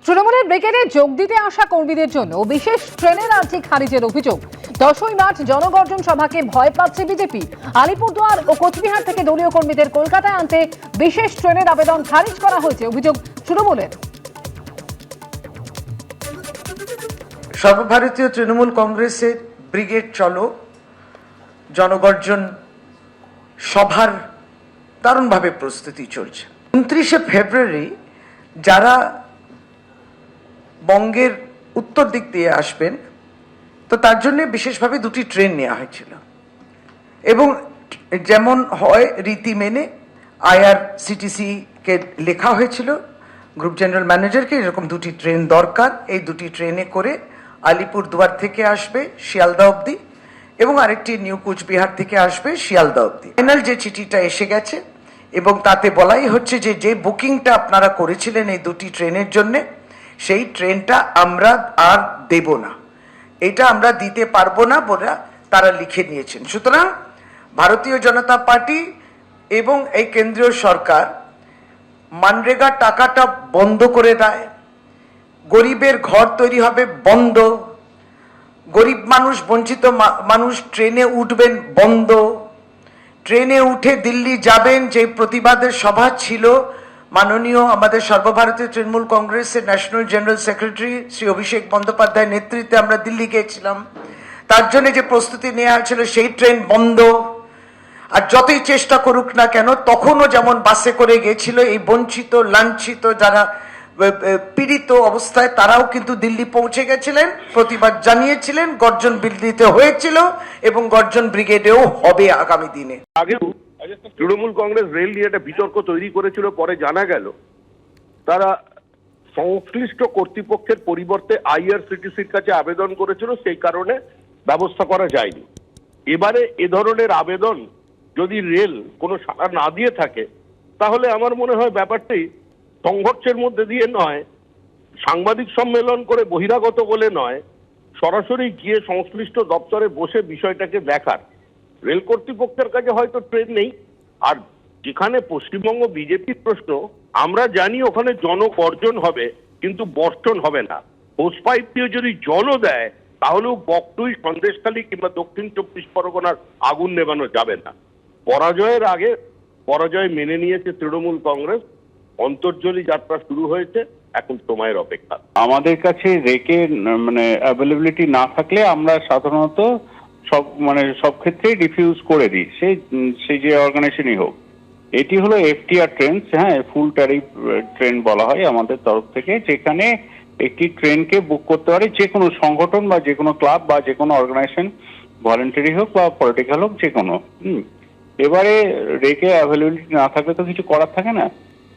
তৃণমূলের ব্রিগেডে যোগ দিতে আসা কর্মীদের জন্য বিশেষ ট্রেনের আর্থিক খারিজের অভিযোগ। 10ই মার্চ জনগর্জন সভাকে ভয় পাচ্ছে বিজেপি। আলিপুরদুয়ার ও কোচবিহার থেকে দলীয় কর্মীদের কলকাতায় আনতে বিশেষ ট্রেনের আবেদন খারিজ করা হয়েছে, অভিযোগ তৃণমূলের। সর্বভারতীয় তৃণমূল কংগ্রেসের ব্রিগেড চলো জনগর্জন সভার দারুণভাবে প্রস্তুতি চলছে। 29শে ফেব্রুয়ারি যারা বঙ্গের উত্তর দিক দিয়ে আসবেন, তো তার জন্য বিশেষভাবে দুটি ট্রেন নেওয়া হয়েছিল এবং যেমন হয় রীতি মেনে IRCTC কে লেখা হয়েছিল গ্রুপ জেনারেল ম্যানেজারকে, এরকম দুটি ট্রেন দরকার। এই দুটি ট্রেনে করে আলিপুরদুয়ার থেকে আসবে শিয়ালদা অবধি এবং আরেকটি নিউ কোচবিহার থেকে আসবে শিয়ালদা অবধি। ফাইনাল যে চিঠিটা এসে গেছে এবং তাতে বলাই হচ্ছে যে বুকিংটা আপনারা করেছিলেন এই দুটি ট্রেনের জন্য, সেই ট্রেনটা আমরা আর দেব না, এটা আমরা দিতে পারবো না বলে তারা লিখে নিয়েছেন। সুতরাং ভারতীয় জনতা পার্টি এবং এই কেন্দ্রীয় সরকার মানরেগা টাকাটা বন্ধ করে দেয়, গরিবের ঘর তৈরি হবে বন্ধ, গরিব মানুষ বঞ্চিত মানুষ ট্রেনে উঠবেন বন্ধ, ট্রেনে উঠে দিল্লি যাবেন। যে প্রতিবাদের সভা ছিল মাননীয় আমাদের সর্বভারতীয় তৃণমূল কংগ্রেসের ন্যাশনাল জেনারেল সেক্রেটারি শ্রী অভিষেক বন্দ্যোপাধ্যায়ের নেতৃত্বে আমরা দিল্লি গিয়েছিলাম, তার জন্য যে প্রস্তুতি নেওয়া হয়েছিল সেই ট্রেন বন্ধ। আর যতই চেষ্টা করুক না কেন, তখনও যেমন বাসে করে গিয়েছিল এই বঞ্চিত লাঞ্ছিত যারা পীড়িত অবস্থায়, তারাও কিন্তু দিল্লি পৌঁছে গেছিলেন, প্রতিবাদ জানিয়েছিলেন, গর্জন দিল্লিতে হয়েছিল এবং গর্জন ব্রিগেডেও হবে আগামী দিনে। আগেও তৃণমূল কংগ্রেস রেল নিয়ে একটা বিতর্ক তৈরি করেছিল, পরে জানা গেল তারা সংশ্লিষ্ট কর্তৃপক্ষের পরিবর্তে IRCTCর কাছে আবেদন করেছিল, সেই কারণে ব্যবস্থা করা যায়নি। এবারে এ ধরনের আবেদন যদি রেল কোনো সাড়া না দিয়ে থাকে, তাহলে আমার মনে হয় ব্যাপারটি সংঘর্ষের মধ্যে দিয়ে নয়, সাংবাদিক সম্মেলন করে বহিরাগত বলে নয়, সরাসরি গিয়ে সংশ্লিষ্ট দপ্তরে বসে বিষয়টাকে দেখার। রেল কর্তৃপক্ষের কাছে হয়তো ট্রেন নেই, আর যেখানে পশ্চিমবঙ্গ বিজেপির প্রশ্ন, আমরা জানি ওখানে জনগর্জন হবে কিন্তু বর্ষণ হবে না। হোস পাইপ দিয়ে যদি জলও দেয়, তাহলেও বকটুই, সন্দেশখালী কিংবা দক্ষিণ 24 পরগনার আগুন নেভানো যাবে না। পরাজয়ের আগে পরাজয় মেনে নিয়েছে তৃণমূল কংগ্রেস, অন্তর্জলি যাত্রা শুরু হয়েছে, এখন সময়ের অপেক্ষা। আমাদের কাছে রেকের অ্যাভেলেবিলিটি না থাকলে আমরা সাধারণত সব ক্ষেত্রেই রিফিউজ করে দিই, সেই যে অর্গানাইজেশনই হোক। এটি হলো FTR ট্রেনস, হ্যাঁ, ফুল ট্যারিফ ট্রেন বলা হয় আমাদের তরফ থেকে, যেখানে একটি ট্রেনকে বুক করতে পারে যে কোনো সংগঠন বা যে কোনো ক্লাব বা যে কোনো অর্গানাইজেশন, ভলেন্টারি হোক বা পলিটিক্যাল হোক, যে কোনো। এবারে রেকে অ্যাভেলেবিলিটি না থাকলে তো কিছু করার থাকে না,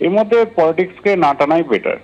এর মধ্যে পলিটিক্সকে না টানাই বেটার।